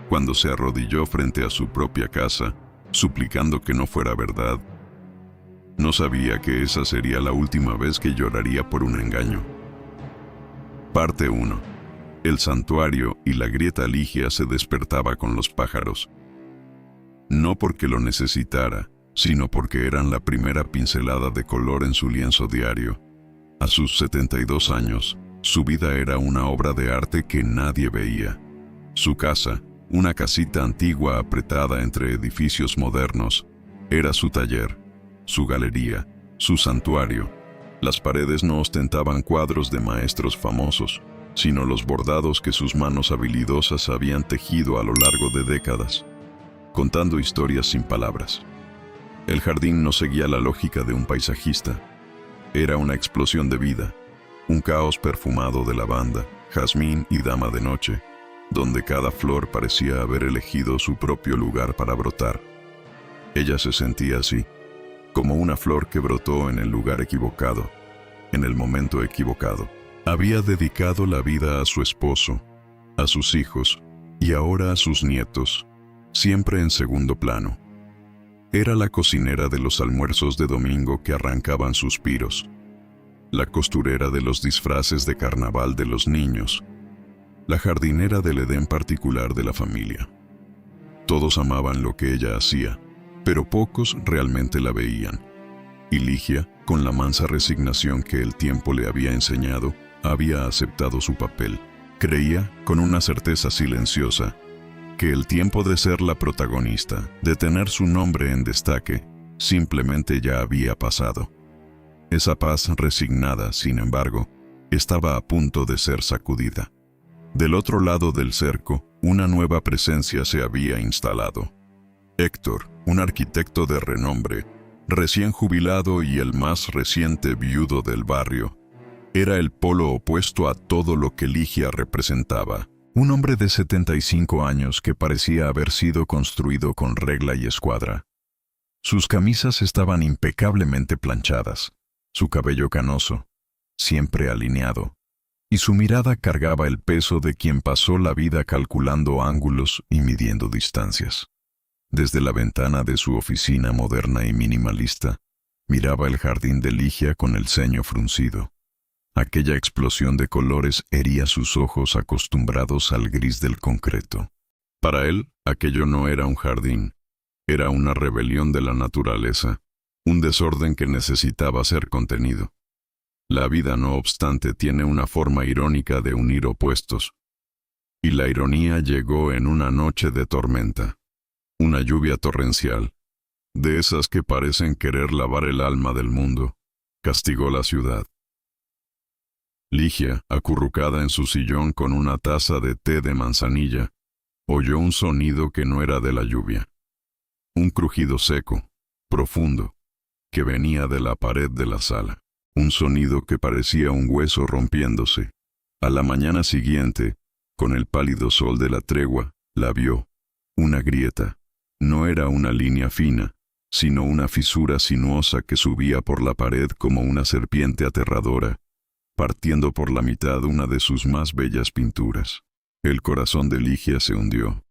cuando se arrodilló frente a su propia casa, suplicando que no fuera verdad. No sabía que esa sería la última vez que lloraría por un engaño. Parte 1. El santuario y la grieta Ligia se despertaba con los pájaros. No porque lo necesitara, sino porque eran la primera pincelada de color en su lienzo diario. A sus 72 años, su vida era una obra de arte que nadie veía. Su casa, una casita antigua apretada entre edificios modernos, era su taller, su galería, su santuario. Las paredes no ostentaban cuadros de maestros famosos, sino los bordados que sus manos habilidosas habían tejido a lo largo de décadas, contando historias sin palabras. El jardín no seguía la lógica de un paisajista. Era una explosión de vida, un caos perfumado de lavanda, jazmín y dama de noche, donde cada flor parecía haber elegido su propio lugar para brotar. Ella se sentía así, como una flor que brotó en el lugar equivocado, en el momento equivocado. Había dedicado la vida a su esposo, a sus hijos y ahora a sus nietos, siempre en segundo plano. Era la cocinera de los almuerzos de domingo que arrancaban suspiros, la costurera de los disfraces de carnaval de los niños, la jardinera del edén particular de la familia. Todos amaban lo que ella hacía, pero pocos realmente la veían. Y Ligia, con la mansa resignación que el tiempo le había enseñado, había aceptado su papel. Creía, con una certeza silenciosa, que el tiempo de ser la protagonista, de tener su nombre en destaque, simplemente ya había pasado. Esa paz resignada, sin embargo, estaba a punto de ser sacudida. Del otro lado del cerco, una nueva presencia se había instalado. Héctor, un arquitecto de renombre, recién jubilado y el más reciente viudo del barrio, era el polo opuesto a todo lo que Ligia representaba. Un hombre de 75 años que parecía haber sido construido con regla y escuadra. Sus camisas estaban impecablemente planchadas, su cabello canoso, siempre alineado, y su mirada cargaba el peso de quien pasó la vida calculando ángulos y midiendo distancias. Desde la ventana de su oficina moderna y minimalista, miraba el jardín de Ligia con el ceño fruncido. Aquella explosión de colores hería sus ojos acostumbrados al gris del concreto. Para él, aquello no era un jardín, era una rebelión de la naturaleza, un desorden que necesitaba ser contenido. La vida, no obstante, tiene una forma irónica de unir opuestos. Y la ironía llegó en una noche de tormenta, una lluvia torrencial, de esas que parecen querer lavar el alma del mundo, castigó la ciudad. Ligia, acurrucada en su sillón con una taza de té de manzanilla, oyó un sonido que no era de la lluvia. Un crujido seco, profundo, que venía de la pared de la sala. Un sonido que parecía un hueso rompiéndose. A la mañana siguiente, con el pálido sol de la tregua, la vio. Una grieta. No era una línea fina, sino una fisura sinuosa que subía por la pared como una serpiente aterradora, partiendo por la mitad una de sus más bellas pinturas. El corazón de Ligia se hundió.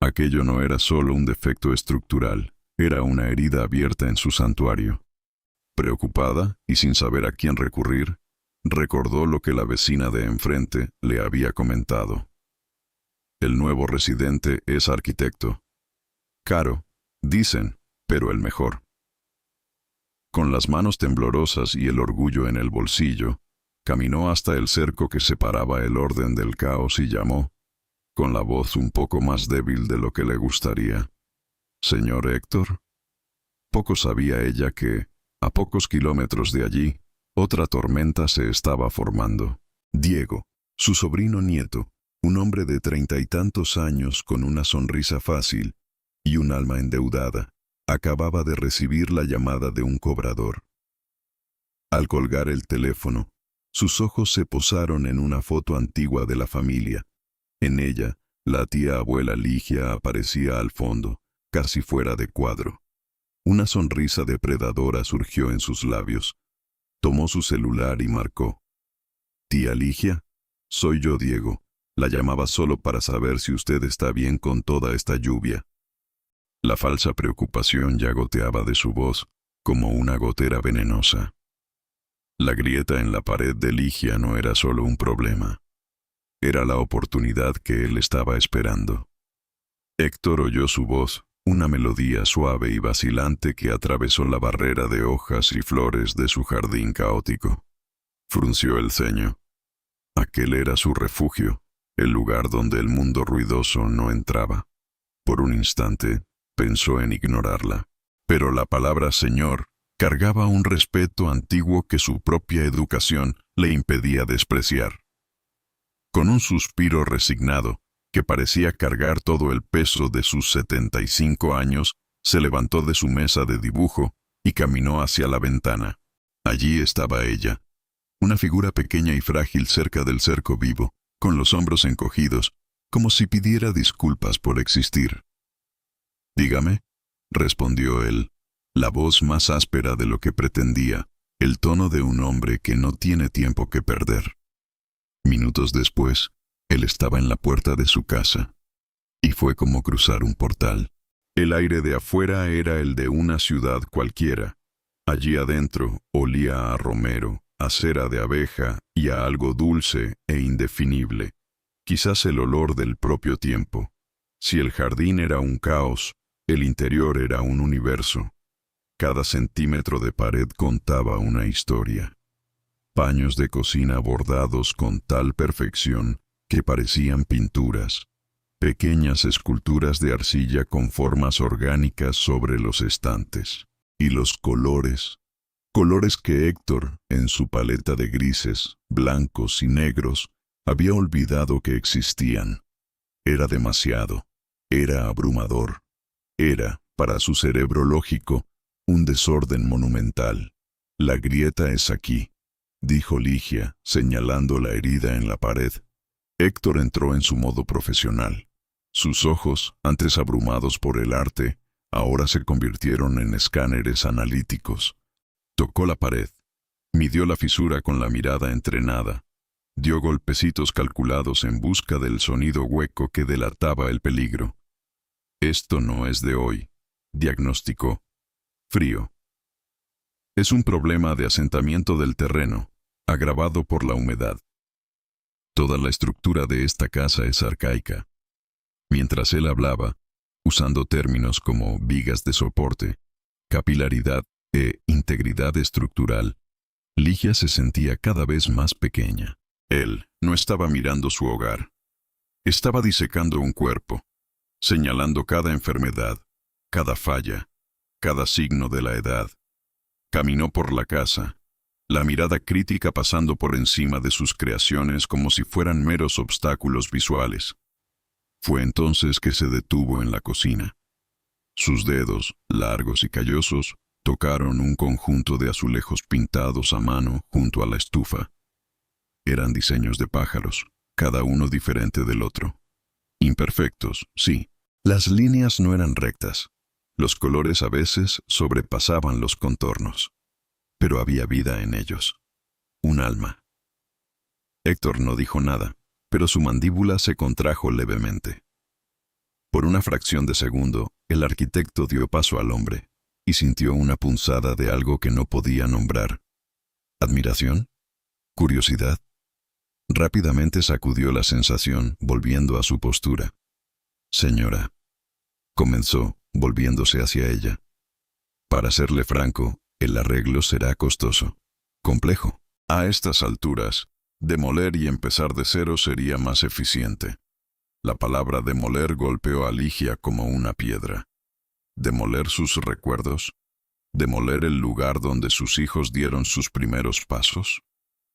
Aquello no era solo un defecto estructural, era una herida abierta en su santuario. Preocupada y sin saber a quién recurrir, recordó lo que la vecina de enfrente le había comentado. El nuevo residente es arquitecto. Caro, dicen, pero el mejor. Con las manos temblorosas y el orgullo en el bolsillo, caminó hasta el cerco que separaba el orden del caos y llamó, con la voz un poco más débil de lo que le gustaría: «¿Señor Héctor?». Poco sabía ella que, a pocos kilómetros de allí, otra tormenta se estaba formando. Diego, su sobrino nieto, un hombre de 30 y tantos años con una sonrisa fácil y un alma endeudada, acababa de recibir la llamada de un cobrador. Al colgar el teléfono, sus ojos se posaron en una foto antigua de la familia. En ella, la tía abuela Ligia aparecía al fondo, casi fuera de cuadro. Una sonrisa depredadora surgió en sus labios. Tomó su celular y marcó. «Tía Ligia, soy yo, Diego. La llamaba solo para saber si usted está bien con toda esta lluvia. La falsa preocupación ya goteaba de su voz como una gotera venenosa. La grieta en la pared de Ligia no era solo un problema. Era la oportunidad que él estaba esperando. Héctor oyó su voz, una melodía suave y vacilante que atravesó la barrera de hojas y flores de su jardín caótico. Frunció el ceño. Aquel era su refugio, el lugar donde el mundo ruidoso no entraba. Por un instante, pensó en ignorarla. Pero la palabra Señor cargaba un respeto antiguo que su propia educación le impedía despreciar. Con un suspiro resignado, que parecía cargar todo el peso de sus 75 años, se levantó de su mesa de dibujo y caminó hacia la ventana. Allí estaba ella, una figura pequeña y frágil cerca del cerco vivo, con los hombros encogidos, como si pidiera disculpas por existir. «Dígame», respondió él, la voz más áspera de lo que pretendía, el tono de un hombre que no tiene tiempo que perder. Minutos después, él estaba en la puerta de su casa, y fue como cruzar un portal. El aire de afuera era el de una ciudad cualquiera. Allí adentro olía a romero, a cera de abeja y a algo dulce e indefinible, quizás el olor del propio tiempo. Si el jardín era un caos, el interior era un universo. Cada centímetro de pared contaba una historia. Paños de cocina bordados con tal perfección que parecían pinturas. Pequeñas esculturas de arcilla con formas orgánicas sobre los estantes. Y los colores. Colores que Héctor, en su paleta de grises, blancos y negros, había olvidado que existían. Era demasiado. Era abrumador. Era, para su cerebro lógico, un desorden monumental. «La grieta es aquí», dijo Ligia, señalando la herida en la pared. Héctor entró en su modo profesional. Sus ojos, antes abrumados por el arte, ahora se convirtieron en escáneres analíticos. Tocó la pared. Midió la fisura con la mirada entrenada. Dio golpecitos calculados en busca del sonido hueco que delataba el peligro. «Esto no es de hoy», diagnosticó. «Frío. Es un problema de asentamiento del terreno, agravado por la humedad. Toda la estructura de esta casa es arcaica». Mientras él hablaba, usando términos como vigas de soporte, capilaridad e integridad estructural, Ligia se sentía cada vez más pequeña. Él no estaba mirando su hogar. Estaba disecando un cuerpo, señalando cada enfermedad, cada falla, cada signo de la edad. Caminó por la casa, la mirada crítica pasando por encima de sus creaciones como si fueran meros obstáculos visuales. Fue entonces que se detuvo en la cocina. Sus dedos, largos y callosos, tocaron un conjunto de azulejos pintados a mano junto a la estufa. Eran diseños de pájaros, cada uno diferente del otro. Imperfectos, sí. Las líneas no eran rectas. Los colores a veces sobrepasaban los contornos. Pero había vida en ellos. Un alma. Héctor no dijo nada, pero su mandíbula se contrajo levemente. Por una fracción de segundo, el arquitecto dio paso al hombre y sintió una punzada de algo que no podía nombrar. ¿Admiración? ¿Curiosidad? Rápidamente sacudió la sensación, volviendo a su postura. «Señora», comenzó, volviéndose hacia ella. «Para serle franco, el arreglo será costoso, complejo. A estas alturas, demoler y empezar de cero sería más eficiente». La palabra demoler golpeó a Ligia como una piedra. ¿Demoler sus recuerdos? ¿Demoler el lugar donde sus hijos dieron sus primeros pasos?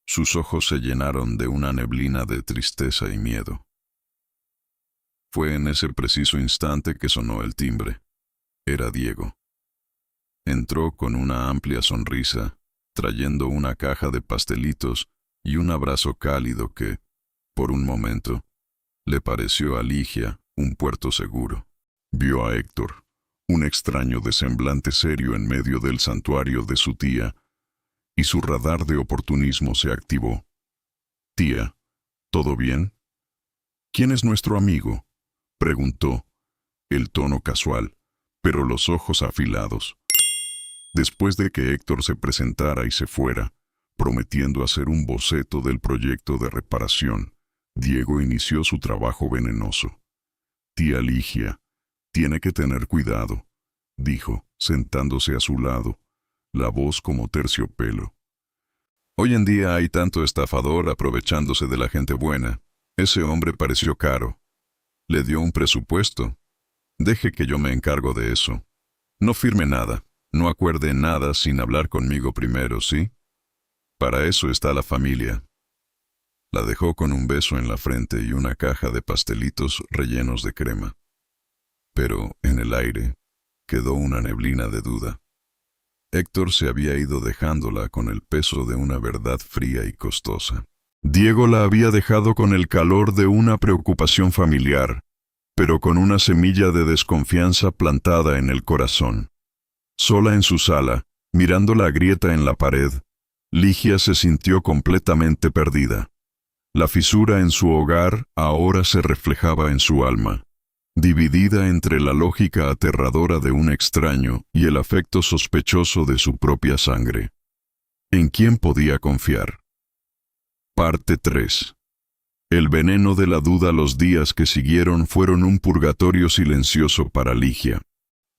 Sus ojos se llenaron de una neblina de tristeza y miedo. Fue en ese preciso instante que sonó el timbre. Era Diego. Entró con una amplia sonrisa, trayendo una caja de pastelitos y un abrazo cálido que, por un momento, le pareció a Ligia un puerto seguro. Vio a Héctor, un extraño de semblante serio en medio del santuario de su tía, y su radar de oportunismo se activó. «Tía, ¿todo bien?». ¿Quién es nuestro amigo?, preguntó, el tono casual, pero los ojos afilados. Después de que Héctor se presentara y se fuera, prometiendo hacer un boceto del proyecto de reparación, Diego inició su trabajo venenoso. Tía Ligia, tiene que tener cuidado, dijo, sentándose a su lado, la voz como terciopelo. Hoy en día hay tanto estafador aprovechándose de la gente buena. Ese hombre pareció caro. Le dio un presupuesto. Deje que yo me encargo de eso. No firme nada, no acuerde nada sin hablar conmigo primero, ¿sí? Para eso está la familia. La dejó con un beso en la frente y una caja de pastelitos rellenos de crema. Pero, en el aire, quedó una neblina de duda. Héctor se había ido dejándola con el peso de una verdad fría y costosa. Diego la había dejado con el calor de una preocupación familiar, pero con una semilla de desconfianza plantada en el corazón. Sola en su sala, mirando la grieta en la pared, Ligia se sintió completamente perdida. La fisura en su hogar ahora se reflejaba en su alma, dividida entre la lógica aterradora de un extraño y el afecto sospechoso de su propia sangre. ¿En quién podía confiar? Parte 3. El veneno de la duda. Los días que siguieron fueron un purgatorio silencioso para Ligia.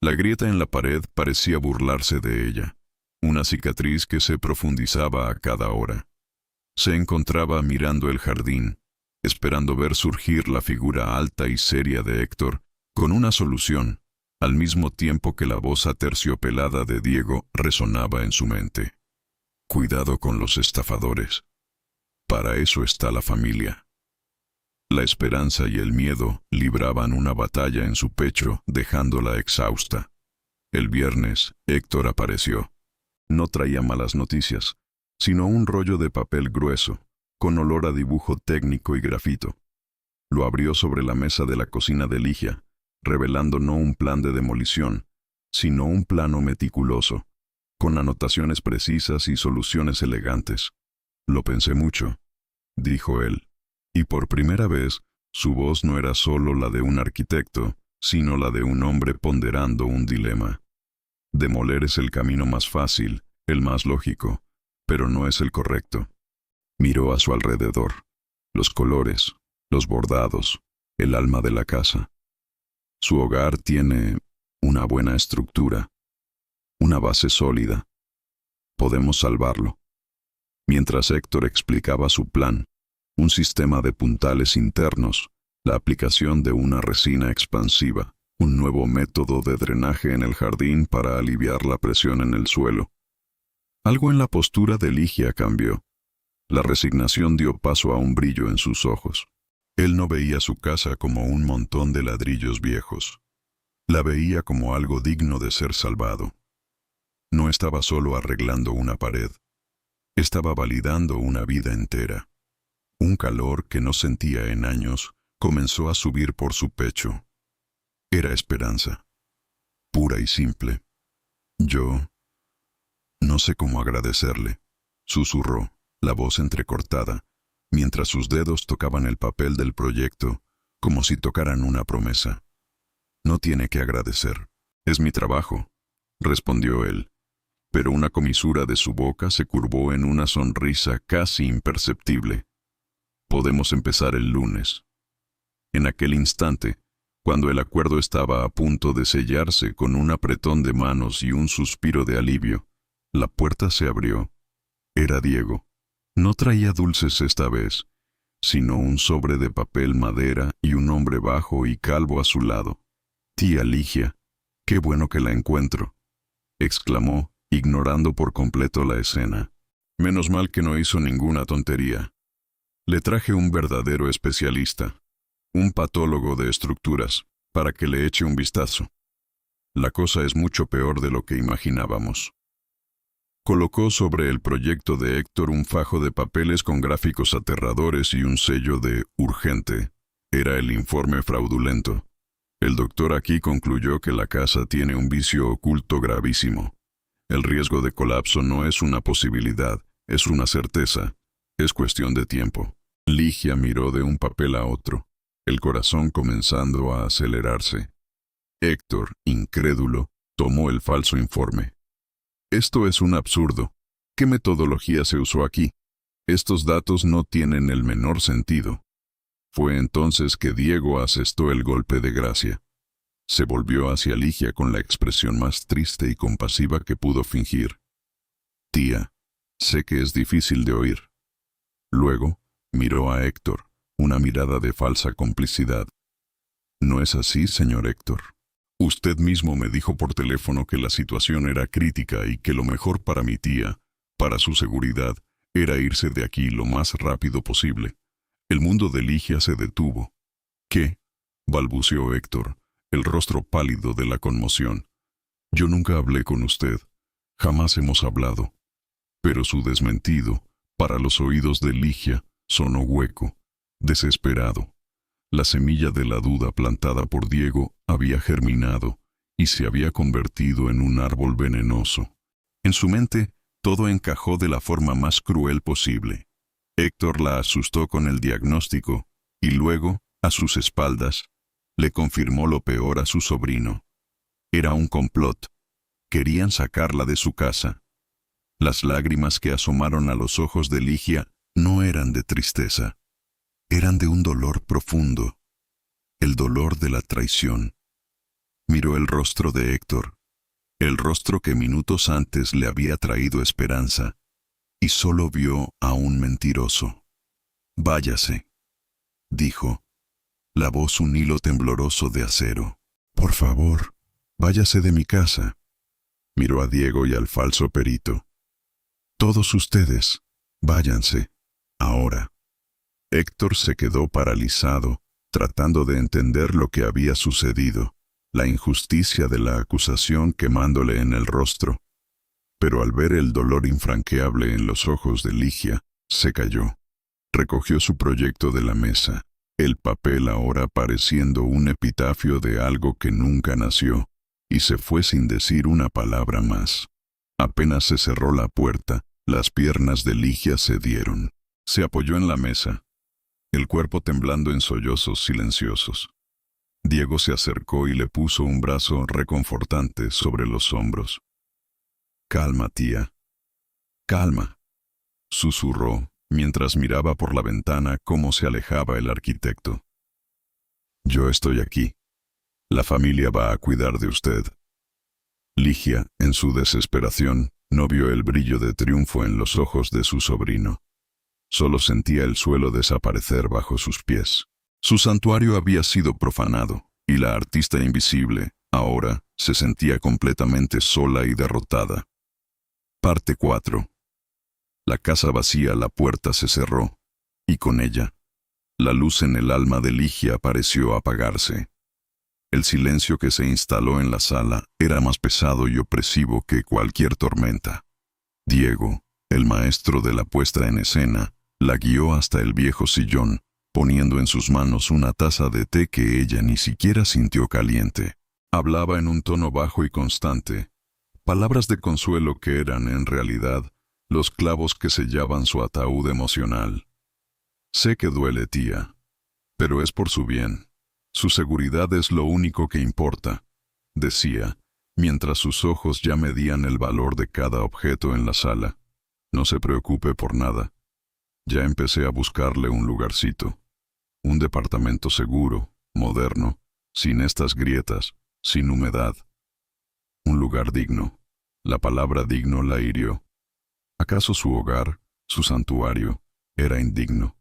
La grieta en la pared parecía burlarse de ella, una cicatriz que se profundizaba a cada hora. Se encontraba mirando el jardín, esperando ver surgir la figura alta y seria de Héctor, con una solución, al mismo tiempo que la voz aterciopelada de Diego resonaba en su mente. Cuidado con los estafadores. Para eso está la familia. La esperanza y el miedo libraban una batalla en su pecho, dejándola exhausta. El viernes, Héctor apareció. No traía malas noticias, sino un rollo de papel grueso, con olor a dibujo técnico y grafito. Lo abrió sobre la mesa de la cocina de Ligia, revelando no un plan de demolición, sino un plano meticuloso, con anotaciones precisas y soluciones elegantes. Lo pensé mucho, dijo él, y por primera vez su voz no era solo la de un arquitecto, sino la de un hombre ponderando un dilema. Demoler es el camino más fácil, el más lógico, pero no es el correcto. Miró a su alrededor, los colores, los bordados, el alma de la casa. Su hogar tiene una buena estructura, una base sólida. Podemos salvarlo. Mientras Héctor explicaba su plan, un sistema de puntales internos, la aplicación de una resina expansiva, un nuevo método de drenaje en el jardín para aliviar la presión en el suelo. Algo en la postura de Ligia cambió. La resignación dio paso a un brillo en sus ojos. Él no veía su casa como un montón de ladrillos viejos. La veía como algo digno de ser salvado. No estaba solo arreglando una pared. Estaba validando una vida entera. Un calor que no sentía en años comenzó a subir por su pecho. Era esperanza, pura y simple. Yo no sé cómo agradecerle, susurró, la voz entrecortada, mientras sus dedos tocaban el papel del proyecto, como si tocaran una promesa. No tiene que agradecer. Es mi trabajo, respondió él, pero una comisura de su boca se curvó en una sonrisa casi imperceptible. Podemos empezar el lunes. En aquel instante, cuando el acuerdo estaba a punto de sellarse con un apretón de manos y un suspiro de alivio, la puerta se abrió. Era Diego. No traía dulces esta vez, sino un sobre de papel madera y un hombre bajo y calvo a su lado. «Tía Ligia, qué bueno que la encuentro», exclamó, ignorando por completo la escena. Menos mal que no hizo ninguna tontería. Le traje un verdadero especialista, un patólogo de estructuras, para que le eche un vistazo. La cosa es mucho peor de lo que imaginábamos. Colocó sobre el proyecto de Héctor un fajo de papeles con gráficos aterradores y un sello de «urgente». Era el informe fraudulento. El doctor aquí concluyó que la casa tiene un vicio oculto gravísimo. El riesgo de colapso no es una posibilidad, es una certeza. Es cuestión de tiempo. Ligia miró de un papel a otro. el corazón comenzando a acelerarse. Héctor, incrédulo, tomó el falso informe. Esto es un absurdo. ¿Qué metodología se usó aquí? Estos datos no tienen el menor sentido. Fue entonces que Diego asestó el golpe de gracia. Se volvió hacia Ligia con la expresión más triste y compasiva que pudo fingir. Tía, sé que es difícil de oír. Luego, miró a Héctor, una mirada de falsa complicidad. No es así, señor Héctor. Usted mismo me dijo por teléfono que la situación era crítica y que lo mejor para mi tía, para su seguridad, era irse de aquí lo más rápido posible. El mundo de Ligia se detuvo. ¿Qué? Balbuceó Héctor, el rostro pálido de la conmoción. Yo nunca hablé con usted. Jamás hemos hablado. Pero su desmentido, para los oídos de Ligia, sonó hueco, desesperado. La semilla de la duda plantada por Diego había germinado y se había convertido en un árbol venenoso. En su mente, todo encajó de la forma más cruel posible. Héctor la asustó con el diagnóstico y luego, a sus espaldas, le confirmó lo peor a su sobrino. Era un complot. Querían sacarla de su casa. Las lágrimas que asomaron a los ojos de Ligia no eran de tristeza. Eran de un dolor profundo. El dolor de la traición. Miró el rostro de Héctor, el rostro que minutos antes le había traído esperanza, y solo vio a un mentiroso. «Váyase», dijo, la voz un hilo tembloroso de acero. «Por favor, váyase de mi casa». Miró a Diego y al falso perito. «Todos ustedes, váyanse, ahora». Héctor se quedó paralizado, tratando de entender lo que había sucedido, la injusticia de la acusación quemándole en el rostro. Pero al ver el dolor infranqueable en los ojos de Ligia, se calló. Recogió su proyecto de la mesa, el papel ahora pareciendo un epitafio de algo que nunca nació, y se fue sin decir una palabra más. Apenas se cerró la puerta, las piernas de Ligia cedieron. Se apoyó en la mesa, el cuerpo temblando en sollozos silenciosos. Diego se acercó y le puso un brazo reconfortante sobre los hombros. «Calma, tía. Calma», susurró, mientras miraba por la ventana cómo se alejaba el arquitecto. «Yo estoy aquí. La familia va a cuidar de usted». Ligia, en su desesperación, no vio el brillo de triunfo en los ojos de su sobrino. Solo sentía el suelo desaparecer bajo sus pies. Su santuario había sido profanado, y la artista invisible, ahora, se sentía completamente sola y derrotada. Parte 4. La casa vacía, la puerta se cerró, y con ella, la luz en el alma de Ligia pareció apagarse. El silencio que se instaló en la sala era más pesado y opresivo que cualquier tormenta. Diego, el maestro de la puesta en escena, la guió hasta el viejo sillón, poniendo en sus manos una taza de té que ella ni siquiera sintió caliente. Hablaba en un tono bajo y constante, palabras de consuelo que eran, en realidad, los clavos que sellaban su ataúd emocional. «Sé que duele, tía, pero es por su bien. Su seguridad es lo único que importa», decía, mientras sus ojos ya medían el valor de cada objeto en la sala. «No se preocupe por nada. Ya empecé a buscarle un lugarcito. Un departamento seguro, moderno, sin estas grietas, sin humedad. Un lugar digno». La palabra digno la hirió. ¿Acaso su hogar, su santuario, era indigno?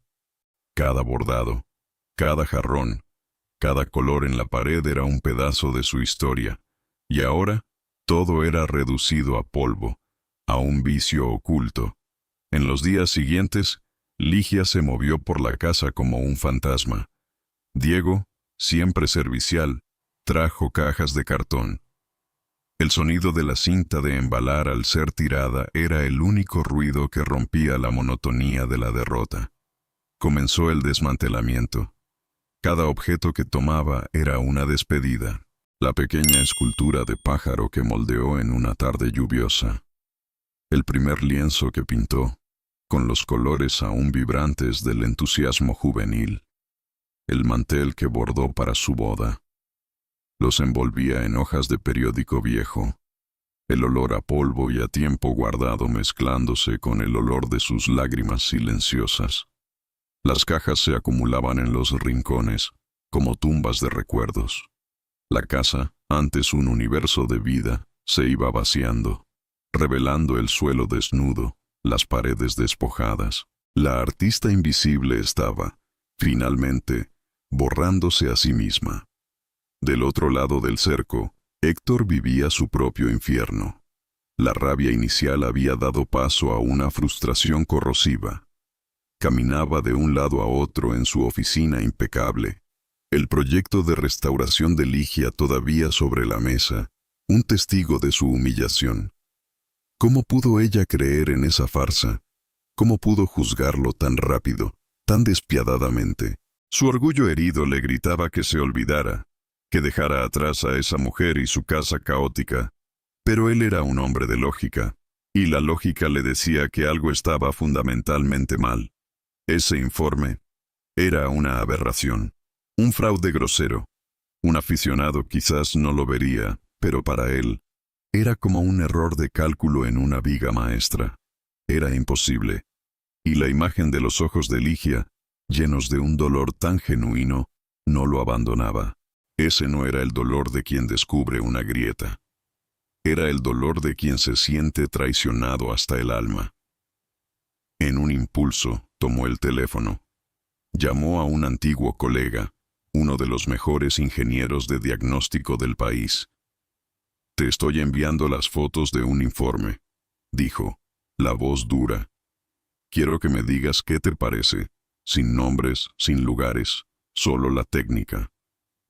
Cada bordado, cada jarrón, cada color en la pared era un pedazo de su historia, y ahora todo era reducido a polvo, a un vicio oculto. En los días siguientes, Ligia se movió por la casa como un fantasma. Diego, siempre servicial, trajo cajas de cartón. El sonido de la cinta de embalar al ser tirada era el único ruido que rompía la monotonía de la derrota. Comenzó el desmantelamiento. Cada objeto que tomaba era una despedida. La pequeña escultura de pájaro que moldeó en una tarde lluviosa. El primer lienzo que pintó, con los colores aún vibrantes del entusiasmo juvenil. el mantel que bordó para su boda. Los envolvía en hojas de periódico viejo, el olor a polvo y a tiempo guardado mezclándose con el olor de sus lágrimas silenciosas. Las cajas se acumulaban en los rincones, como tumbas de recuerdos. La casa, antes un universo de vida, se iba vaciando, revelando el suelo desnudo, las paredes despojadas. La artista invisible estaba, finalmente, borrándose a sí misma. Del otro lado del cerco, Héctor vivía su propio infierno. La rabia inicial había dado paso a una frustración corrosiva. Caminaba de un lado a otro en su oficina impecable, el proyecto de restauración de Ligia todavía sobre la mesa, un testigo de su humillación. ¿Cómo pudo ella creer en esa farsa? ¿Cómo pudo juzgarlo tan rápido, tan despiadadamente? Su orgullo herido le gritaba que se olvidara, que dejara atrás a esa mujer y su casa caótica. Pero él era un hombre de lógica, y la lógica le decía que algo estaba fundamentalmente mal. Ese informe era una aberración, un fraude grosero. Un aficionado quizás no lo vería, pero para él era como un error de cálculo en una viga maestra. Era imposible. Y la imagen de los ojos de Ligia, llenos de un dolor tan genuino, no lo abandonaba. Ese no era el dolor de quien descubre una grieta. Era el dolor de quien se siente traicionado hasta el alma. En un impulso, tomó el teléfono. Llamó a un antiguo colega, uno de los mejores ingenieros de diagnóstico del país. «Te estoy enviando las fotos de un informe», dijo, la voz dura. «Quiero que me digas qué te parece, sin nombres, sin lugares, solo la técnica».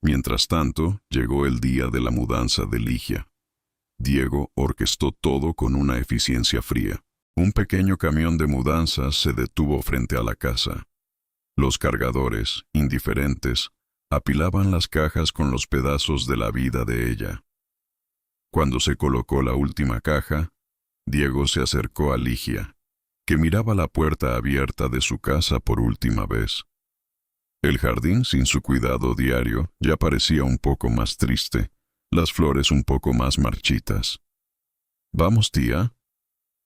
Mientras tanto, llegó el día de la mudanza de Ligia. Diego orquestó todo con una eficiencia fría. Un pequeño camión de mudanzas se detuvo frente a la casa. Los cargadores, indiferentes, apilaban las cajas con los pedazos de la vida de ella. Cuando se colocó la última caja, Diego se acercó a Ligia, que miraba la puerta abierta de su casa por última vez. El jardín, sin su cuidado diario, ya parecía un poco más triste, las flores un poco más marchitas. «¿Vamos, tía?»,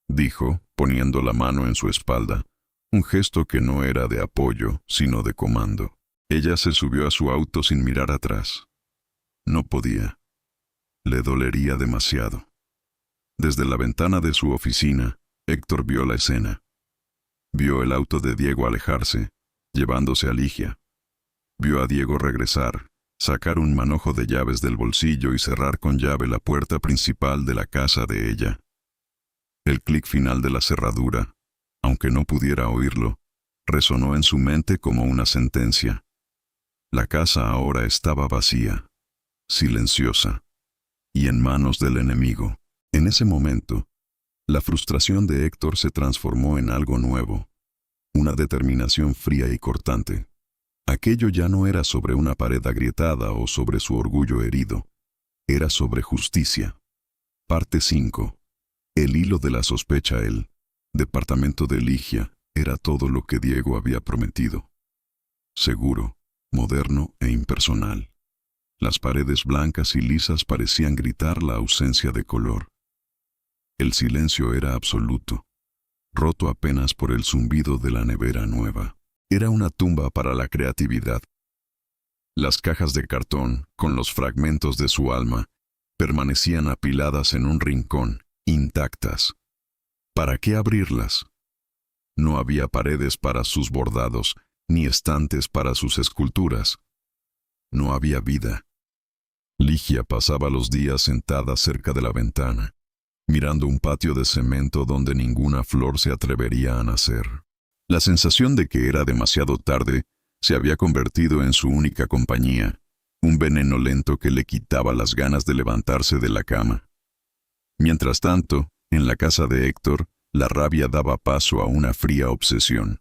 dijo, poniendo la mano en su espalda, un gesto que no era de apoyo, sino de comando. Ella se subió a su auto sin mirar atrás. No podía. Le dolería demasiado. Desde la ventana de su oficina, Héctor vio la escena. Vio el auto de Diego alejarse, llevándose a Ligia. Vio a Diego regresar, sacar un manojo de llaves del bolsillo y cerrar con llave la puerta principal de la casa de ella. El clic final de la cerradura, aunque no pudiera oírlo, resonó en su mente como una sentencia. La casa ahora estaba vacía, silenciosa, y en manos del enemigo. En ese momento, la frustración de Héctor se transformó en algo nuevo, una determinación fría y cortante. Aquello ya no era sobre una pared agrietada o sobre su orgullo herido, era sobre justicia. Parte 5. El hilo de la sospecha. El departamento de Ligia era todo lo que Diego había prometido. Seguro, moderno e impersonal. Las paredes blancas y lisas parecían gritar la ausencia de color. El silencio era absoluto, roto apenas por el zumbido de la nevera nueva. Era una tumba para la creatividad. Las cajas de cartón, con los fragmentos de su alma, permanecían apiladas en un rincón, intactas. ¿Para qué abrirlas? No había paredes para sus bordados, ni estantes para sus esculturas. No había vida. Ligia pasaba los días sentada cerca de la ventana, mirando un patio de cemento donde ninguna flor se atrevería a nacer. La sensación de que era demasiado tarde se había convertido en su única compañía, un veneno lento que le quitaba las ganas de levantarse de la cama. Mientras tanto, en la casa de Héctor, la rabia daba paso a una fría obsesión.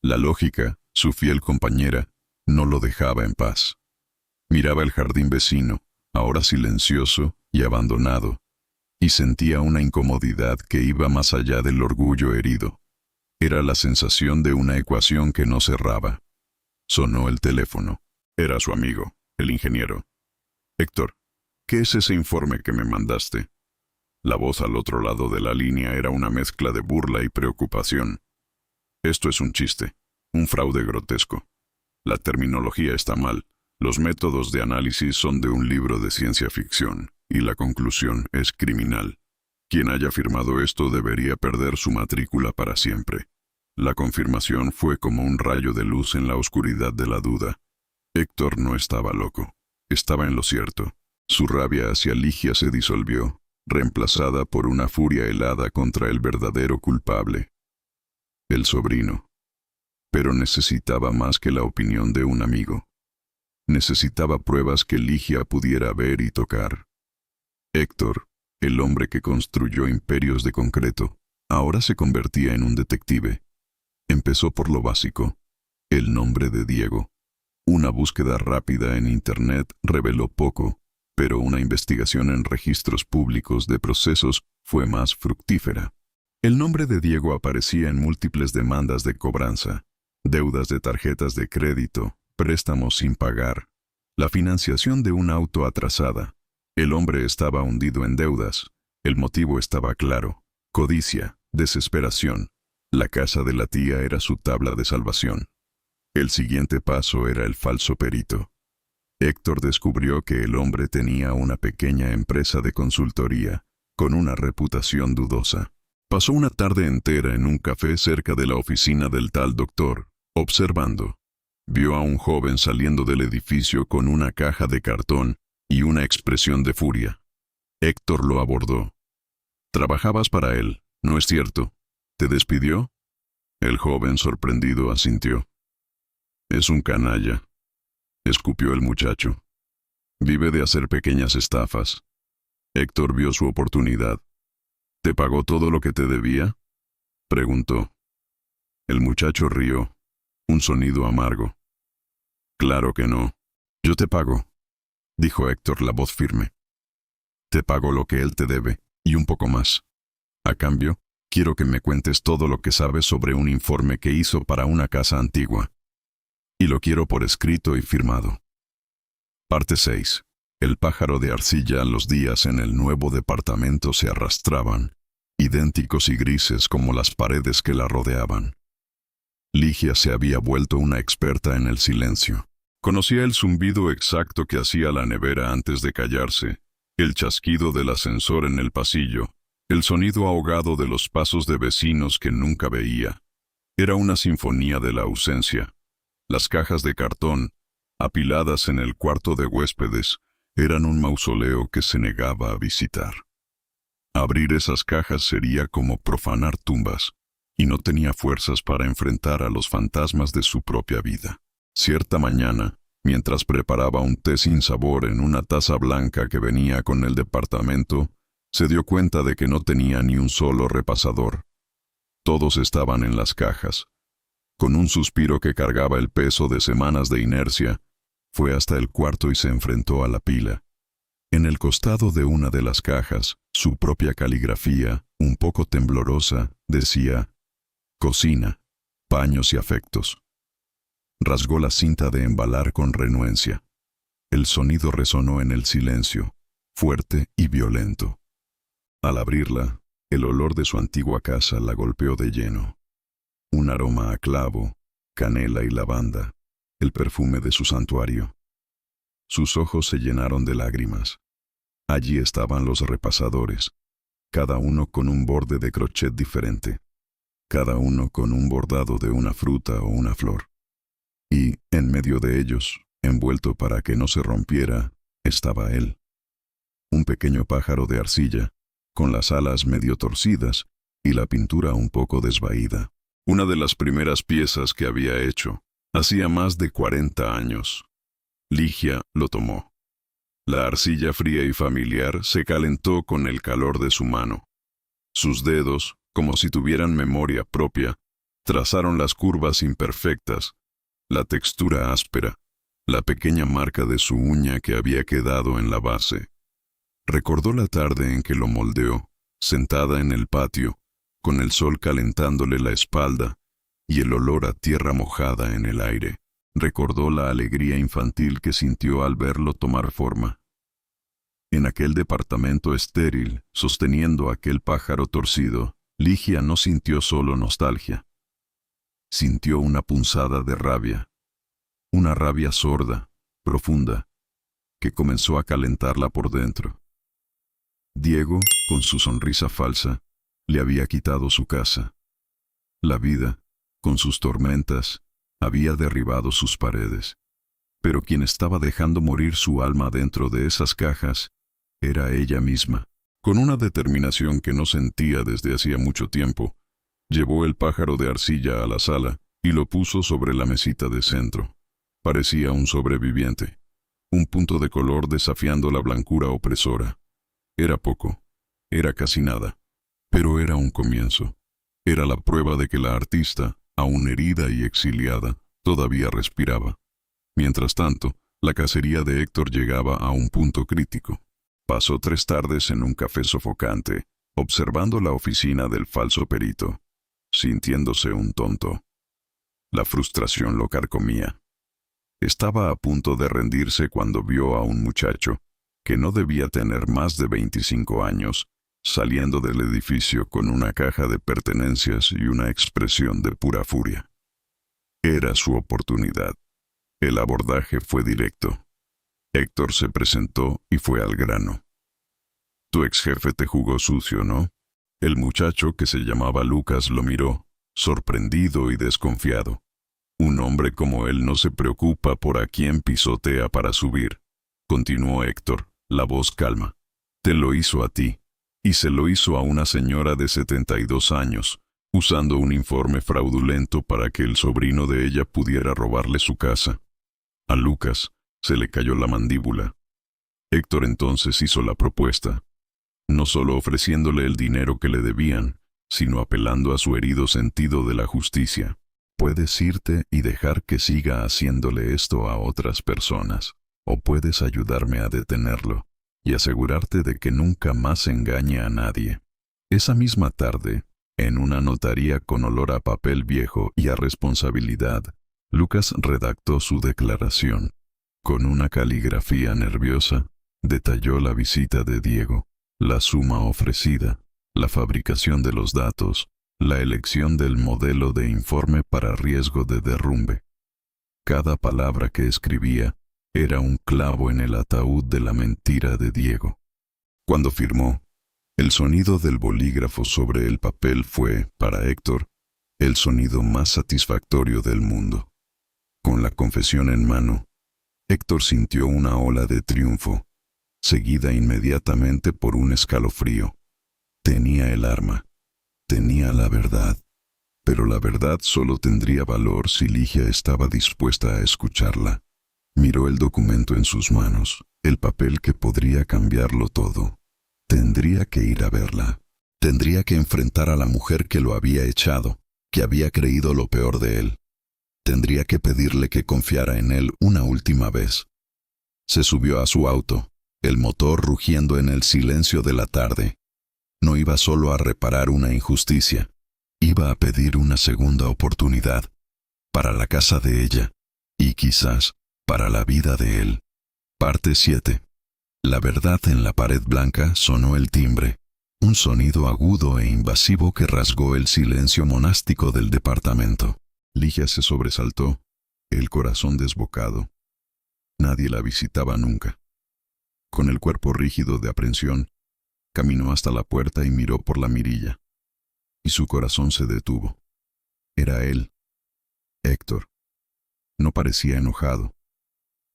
La lógica, su fiel compañera, no lo dejaba en paz. Miraba el jardín vecino, ahora silencioso y abandonado, y sentía una incomodidad que iba más allá del orgullo herido. Era la sensación de una ecuación que no cerraba. Sonó el teléfono. Era su amigo, el ingeniero. Héctor, ¿qué es ese informe que me mandaste? La voz al otro lado de la línea era una mezcla de burla y preocupación. Esto es un chiste, un fraude grotesco. La terminología está mal, los métodos de análisis son de un libro de ciencia ficción, y la conclusión es criminal. Quien haya firmado esto debería perder su matrícula para siempre. La confirmación fue como un rayo de luz en la oscuridad de la duda. Héctor no estaba loco, estaba en lo cierto. Su rabia hacia Ligia se disolvió, reemplazada por una furia helada contra el verdadero culpable, el sobrino. Pero necesitaba más que la opinión de un amigo. Necesitaba pruebas que Ligia pudiera ver y tocar. Héctor, el hombre que construyó imperios de concreto, ahora se convertía en un detective. Empezó por lo básico, el nombre de Diego. Una búsqueda rápida en Internet reveló poco, pero una investigación en registros públicos de procesos fue más fructífera. El nombre de Diego aparecía en múltiples demandas de cobranza, deudas de tarjetas de crédito, préstamos sin pagar, la financiación de un auto atrasada. El hombre estaba hundido en deudas. El motivo estaba claro: codicia, desesperación. La casa de la tía era su tabla de salvación. El siguiente paso era el falso perito. Héctor descubrió que el hombre tenía una pequeña empresa de consultoría, con una reputación dudosa. Pasó una tarde entera en un café cerca de la oficina del tal doctor, observando. Vio a un joven saliendo del edificio con una caja de cartón y una expresión de furia. Héctor lo abordó. «Trabajabas para él, ¿no es cierto? ¿Te despidió?» El joven, sorprendido, asintió. «Es un canalla», escupió el muchacho. «Vive de hacer pequeñas estafas». Héctor vio su oportunidad. «¿Te pagó todo lo que te debía?», preguntó. El muchacho rió, un sonido amargo. «Claro que no. Yo te pago», dijo Héctor, la voz firme. «Te pago lo que él te debe, y un poco más. A cambio, quiero que me cuentes todo lo que sabes sobre un informe que hizo para una casa antigua. Y lo quiero por escrito y firmado». Parte 6. El pájaro de arcilla. Los días en el nuevo departamento se arrastraban, idénticos y grises como las paredes que la rodeaban. Ligia se había vuelto una experta en el silencio. Conocía el zumbido exacto que hacía la nevera antes de callarse, el chasquido del ascensor en el pasillo, el sonido ahogado de los pasos de vecinos que nunca veía. Era una sinfonía de la ausencia. Las cajas de cartón, apiladas en el cuarto de huéspedes, eran un mausoleo que se negaba a visitar. Abrir esas cajas sería como profanar tumbas, y no tenía fuerzas para enfrentar a los fantasmas de su propia vida. Cierta mañana, mientras preparaba un té sin sabor en una taza blanca que venía con el departamento, se dio cuenta de que no tenía ni un solo repasador. Todos estaban en las cajas. Con un suspiro que cargaba el peso de semanas de inercia, fue hasta el cuarto y se enfrentó a la pila. En el costado de una de las cajas, su propia caligrafía, un poco temblorosa, decía: «Cocina, paños y afectos». Rasgó la cinta de embalar con renuencia. El sonido resonó en el silencio, fuerte y violento. Al abrirla, el olor de su antigua casa la golpeó de lleno. Un aroma a clavo, canela y lavanda, el perfume de su santuario. Sus ojos se llenaron de lágrimas. Allí estaban los repasadores, cada uno con un borde de crochet diferente, cada uno con un bordado de una fruta o una flor. Y, en medio de ellos, envuelto para que no se rompiera, estaba él. Un pequeño pájaro de arcilla, con las alas medio torcidas y la pintura un poco desvaída. Una de las primeras piezas que había hecho, hacía más de 40 años. Ligia lo tomó. La arcilla fría y familiar se calentó con el calor de su mano. Sus dedos, como si tuvieran memoria propia, trazaron las curvas imperfectas, la textura áspera, la pequeña marca de su uña que había quedado en la base. Recordó la tarde en que lo moldeó, sentada en el patio, con el sol calentándole la espalda y el olor a tierra mojada en el aire. Recordó la alegría infantil que sintió al verlo tomar forma. En aquel departamento estéril, sosteniendo aquel pájaro torcido, Ligia no sintió solo nostalgia. Sintió una punzada de rabia, una rabia sorda, profunda, que comenzó a calentarla por dentro. Diego, con su sonrisa falsa, le había quitado su casa. La vida, con sus tormentas, había derribado sus paredes. Pero quien estaba dejando morir su alma dentro de esas cajas era ella misma. Con una determinación que no sentía desde hacía mucho tiempo, llevó el pájaro de arcilla a la sala y lo puso sobre la mesita de centro. Parecía un sobreviviente, un punto de color desafiando la blancura opresora. Era poco, era casi nada, pero era un comienzo. Era la prueba de que la artista, aún herida y exiliada, todavía respiraba. Mientras tanto, la cacería de Héctor llegaba a un punto crítico. Pasó 3 tardes en un café sofocante, observando la oficina del falso perito, sintiéndose un tonto. La frustración lo carcomía. Estaba a punto de rendirse cuando vio a un muchacho, que no debía tener más de 25 años, saliendo del edificio con una caja de pertenencias y una expresión de pura furia. Era su oportunidad. El abordaje fue directo. Héctor se presentó y fue al grano. Tu ex jefe te jugó sucio, ¿no? El muchacho, que se llamaba Lucas, lo miró, sorprendido y desconfiado. Un hombre como él no se preocupa por a quién pisotea para subir. Continuó Héctor, la voz calma. Te lo hizo a ti, y se lo hizo a una señora de 72 años, usando un informe fraudulento para que el sobrino de ella pudiera robarle su casa. A Lucas se le cayó la mandíbula. Héctor entonces hizo la propuesta, no solo ofreciéndole el dinero que le debían, sino apelando a su herido sentido de la justicia. Puedes irte y dejar que siga haciéndole esto a otras personas, o puedes ayudarme a detenerlo y asegurarte de que nunca más engañe a nadie. Esa misma tarde, en una notaría con olor a papel viejo y a responsabilidad, Lucas redactó su declaración. Con una caligrafía nerviosa, detalló la visita de Diego, la suma ofrecida, la fabricación de los datos, la elección del modelo de informe para riesgo de derrumbe. Cada palabra que escribía era un clavo en el ataúd de la mentira de Diego. Cuando firmó, el sonido del bolígrafo sobre el papel fue, para Héctor, el sonido más satisfactorio del mundo. Con la confesión en mano, Héctor sintió una ola de triunfo, seguida inmediatamente por un escalofrío. Tenía el arma, tenía la verdad, pero la verdad solo tendría valor si Ligia estaba dispuesta a escucharla. Miró el documento en sus manos, el papel que podría cambiarlo todo. Tendría que ir a verla. Tendría que enfrentar a la mujer que lo había echado, que había creído lo peor de él. Tendría que pedirle que confiara en él una última vez. Se subió a su auto, el motor rugiendo en el silencio de la tarde. No iba solo a reparar una injusticia, iba a pedir una segunda oportunidad, para la casa de ella, y quizás para la vida de él. Parte 7. La verdad en la pared blanca sonó el timbre, un sonido agudo e invasivo que rasgó el silencio monástico del departamento. Ligia se sobresaltó, el corazón desbocado. Nadie la visitaba nunca. Con el cuerpo rígido de aprensión, caminó hasta la puerta y miró por la mirilla. Y su corazón se detuvo. Era él, Héctor. No parecía enojado.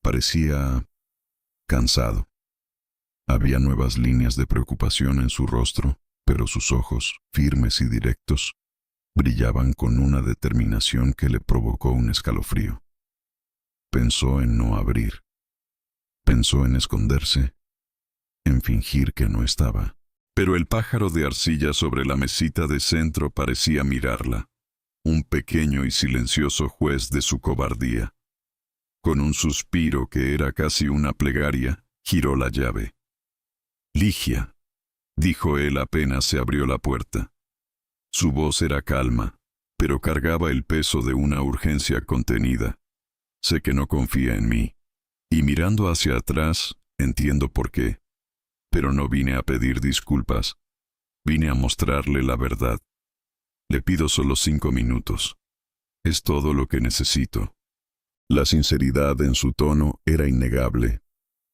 Parecía cansado. Había nuevas líneas de preocupación en su rostro, pero sus ojos, firmes y directos, brillaban con una determinación que le provocó un escalofrío. Pensó en no abrir. Pensó en esconderse, en fingir que no estaba. Pero el pájaro de arcilla sobre la mesita de centro parecía mirarla, un pequeño y silencioso juez de su cobardía. Con un suspiro que era casi una plegaria, giró la llave. «Ligia», dijo él apenas se abrió la puerta. Su voz era calma, pero cargaba el peso de una urgencia contenida. Sé que no confía en mí. Y mirando hacia atrás, entiendo por qué. Pero no vine a pedir disculpas. Vine a mostrarle la verdad. Le pido solo 5 minutos. Es todo lo que necesito. La sinceridad en su tono era innegable.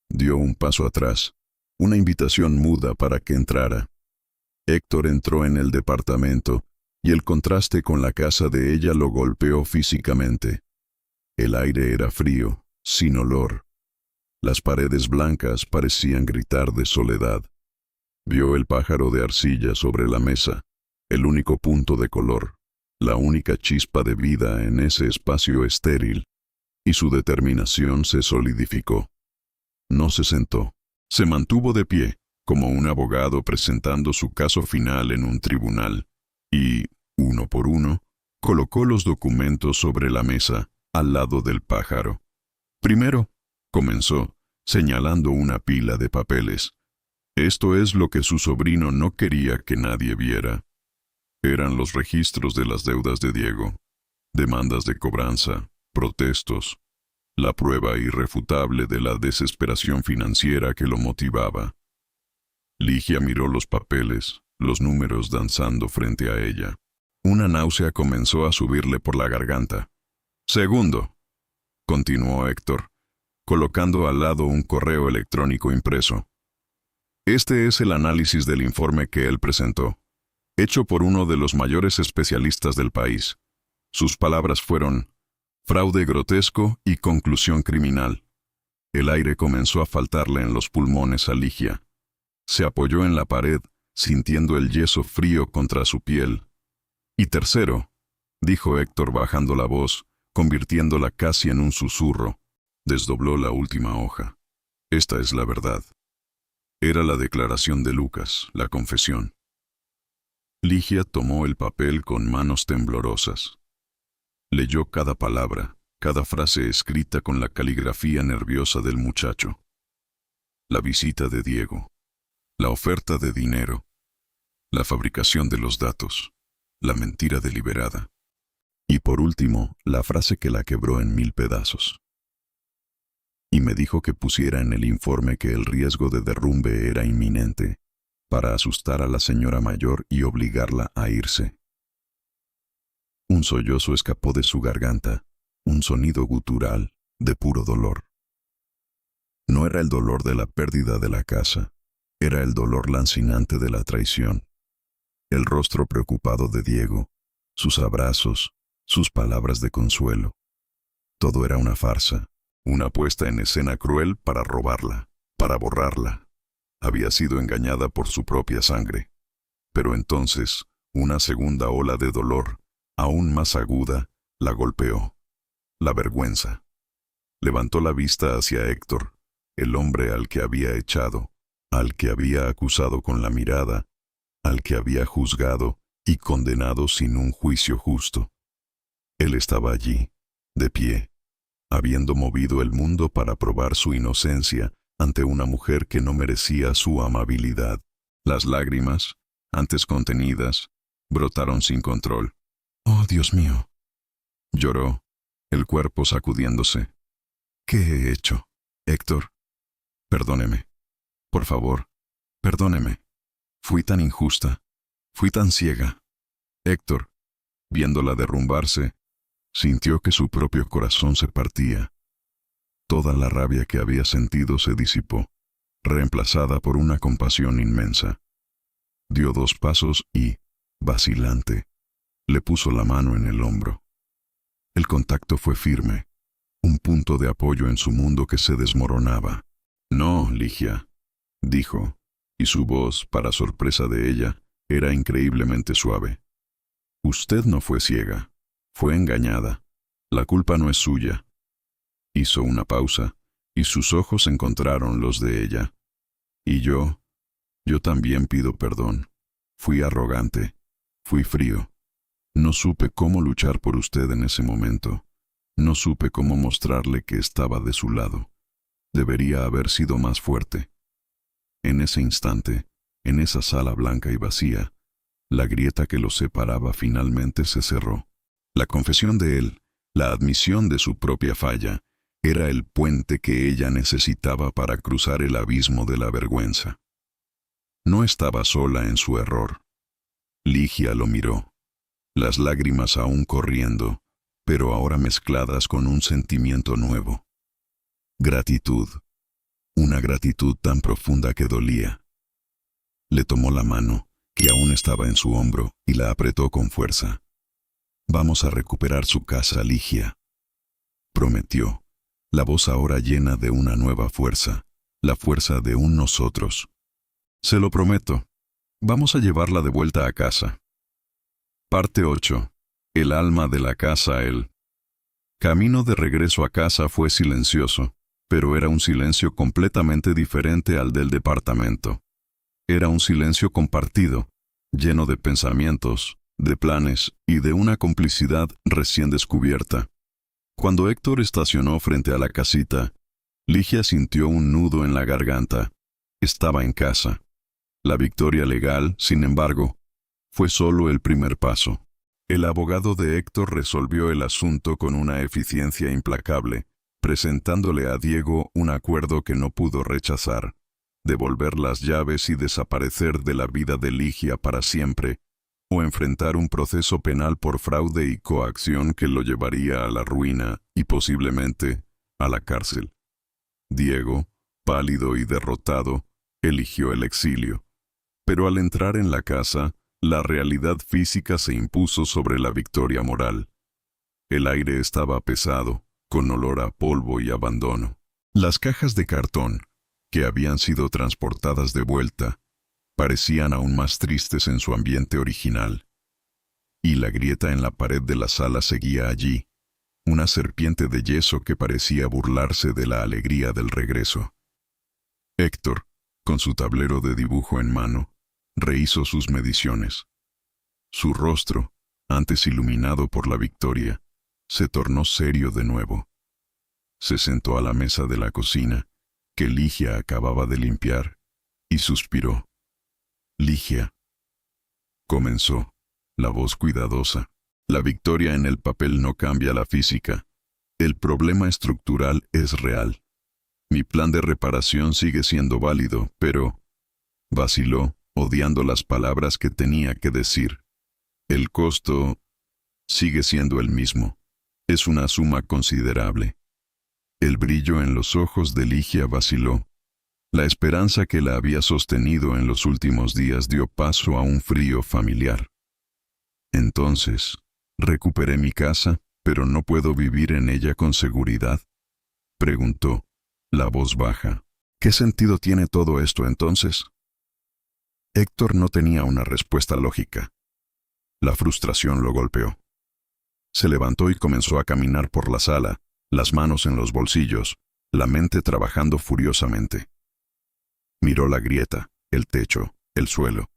Dio un paso atrás, una invitación muda para que entrara. Héctor entró en el departamento y el contraste con la casa de ella lo golpeó físicamente. El aire era frío, sin olor. Las paredes blancas parecían gritar de soledad. Vio el pájaro de arcilla sobre la mesa, el único punto de color, la única chispa de vida en ese espacio estéril, y su determinación se solidificó. No se sentó, se mantuvo de pie, como un abogado presentando su caso final en un tribunal, y, uno por uno, colocó los documentos sobre la mesa, al lado del pájaro. Primero, comenzó, señalando una pila de papeles. Esto es lo que su sobrino no quería que nadie viera. Eran los registros de las deudas de Diego, demandas de cobranza, protestos, la prueba irrefutable de la desesperación financiera que lo motivaba. Ligia miró los papeles, los números danzando frente a ella. Una náusea comenzó a subirle por la garganta. Segundo, continuó Héctor, colocando al lado un correo electrónico impreso. Este es el análisis del informe que él presentó, hecho por uno de los mayores especialistas del país. Sus palabras fueron: fraude grotesco y conclusión criminal. El aire comenzó a faltarle en los pulmones a Ligia. Se apoyó en la pared, sintiendo el yeso frío contra su piel. Y tercero, dijo Héctor bajando la voz, convirtiéndola casi en un susurro, desdobló la última hoja. Esta es la verdad. Era la declaración de Lucas, la confesión. Ligia tomó el papel con manos temblorosas. Leyó cada palabra, cada frase escrita con la caligrafía nerviosa del muchacho. La visita de Diego, la oferta de dinero, la fabricación de los datos, la mentira deliberada. Y por último, la frase que la quebró en 1000 pedazos. Y me dijo que pusiera en el informe que el riesgo de derrumbe era inminente, para asustar a la señora mayor y obligarla a irse. Un sollozo escapó de su garganta, un sonido gutural, de puro dolor. No era el dolor de la pérdida de la casa, era el dolor lancinante de la traición. El rostro preocupado de Diego, sus abrazos, sus palabras de consuelo. Todo era una farsa, una puesta en escena cruel para robarla, para borrarla. Había sido engañada por su propia sangre. Pero entonces, una segunda ola de dolor, aún más aguda, la golpeó. La vergüenza. Levantó la vista hacia Héctor, el hombre al que había echado, al que había acusado con la mirada, al que había juzgado y condenado sin un juicio justo. Él estaba allí, de pie, habiendo movido el mundo para probar su inocencia ante una mujer que no merecía su amabilidad. Las lágrimas, antes contenidas, brotaron sin control. «Oh, Dios mío», lloró, el cuerpo sacudiéndose. «¿Qué he hecho, Héctor? Perdóneme. Por favor, perdóneme. Fui tan injusta, fui tan ciega». Héctor, viéndola derrumbarse, sintió que su propio corazón se partía. Toda la rabia que había sentido se disipó, reemplazada por una compasión inmensa. Dio 2 pasos y, vacilante, le puso la mano en el hombro. El contacto fue firme, un punto de apoyo en su mundo que se desmoronaba. «No, Ligia», dijo, y su voz, para sorpresa de ella, era increíblemente suave. «Usted no fue ciega, fue engañada. La culpa no es suya». Hizo una pausa, y sus ojos encontraron los de ella. «Y yo también pido perdón. Fui arrogante, fui frío. No supe cómo luchar por usted en ese momento. No supe cómo mostrarle que estaba de su lado. Debería haber sido más fuerte». En ese instante, en esa sala blanca y vacía, la grieta que los separaba finalmente se cerró. La confesión de él, La admisión de su propia falla era el puente que ella necesitaba para cruzar el abismo de la vergüenza. No estaba sola en su error. Ligia lo miró, las lágrimas aún corriendo, pero ahora mezcladas con un sentimiento nuevo. Gratitud. Una gratitud tan profunda que dolía. Le tomó la mano, que aún estaba en su hombro, y la apretó con fuerza. «Vamos a recuperar su casa, Ligia», prometió, la voz ahora llena de una nueva fuerza, la fuerza de un nosotros. «Se lo prometo. Vamos a llevarla de vuelta a casa». Parte 8. El alma de la casa. El camino de regreso a casa fue silencioso, pero era un silencio completamente diferente al del departamento. Era un silencio compartido, lleno de pensamientos, de planes y de una complicidad recién descubierta. Cuando Héctor estacionó frente a la casita, Ligia sintió un nudo en la garganta. Estaba en casa. La victoria legal, sin embargo, fue solo el primer paso. El abogado de Héctor resolvió el asunto con una eficiencia implacable, presentándole a Diego un acuerdo que no pudo rechazar: devolver las llaves y desaparecer de la vida de Ligia para siempre, o enfrentar un proceso penal por fraude y coacción que lo llevaría a la ruina y posiblemente a la cárcel. Diego, pálido y derrotado, eligió el exilio. Pero al entrar en la casa, la realidad física se impuso sobre la victoria moral. El aire estaba pesado, con olor a polvo y abandono. Las cajas de cartón, que habían sido transportadas de vuelta, parecían aún más tristes en su ambiente original. Y la grieta en la pared de la sala seguía allí, una serpiente de yeso que parecía burlarse de la alegría del regreso. Héctor, con su tablero de dibujo en mano, rehizo sus mediciones. Su rostro, antes iluminado por la victoria, se tornó serio de nuevo. Se sentó a la mesa de la cocina, que Ligia acababa de limpiar, y suspiró. «Ligia», comenzó, la voz cuidadosa. «La victoria en el papel no cambia la física. El problema estructural es real. Mi plan de reparación sigue siendo válido, pero...» Vaciló, odiando las palabras que tenía que decir. «El costo sigue siendo el mismo. Es una suma considerable». El brillo en los ojos de Ligia vaciló. La esperanza que la había sostenido en los últimos días dio paso a un frío familiar. «Entonces, recuperé mi casa, pero no puedo vivir en ella con seguridad», preguntó, la voz baja. «¿Qué sentido tiene todo esto entonces?» Héctor no tenía una respuesta lógica. La frustración lo golpeó. Se levantó y comenzó a caminar por la sala, las manos en los bolsillos, la mente trabajando furiosamente. Miró la grieta, el techo, el suelo.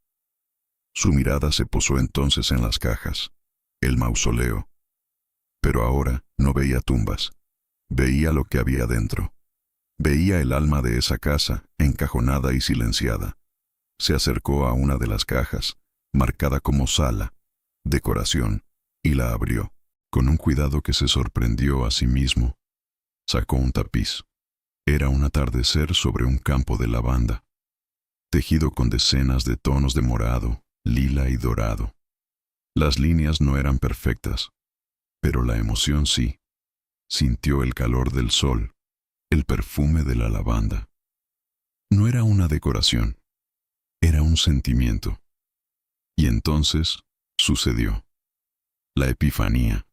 Su mirada se posó entonces en las cajas, el mausoleo. Pero ahora no veía tumbas. Veía lo que había dentro. Veía el alma de esa casa, encajonada y silenciada. Se acercó a una de las cajas, marcada como sala, decoración, y la abrió, con un cuidado que se sorprendió a sí mismo. Sacó un tapiz. Era un atardecer sobre un campo de lavanda, tejido con decenas de tonos de morado, lila y dorado. Las líneas no eran perfectas, pero la emoción sí. Sintió el calor del sol, el perfume de la lavanda. No era una decoración, era un sentimiento. Y entonces sucedió. La epifanía.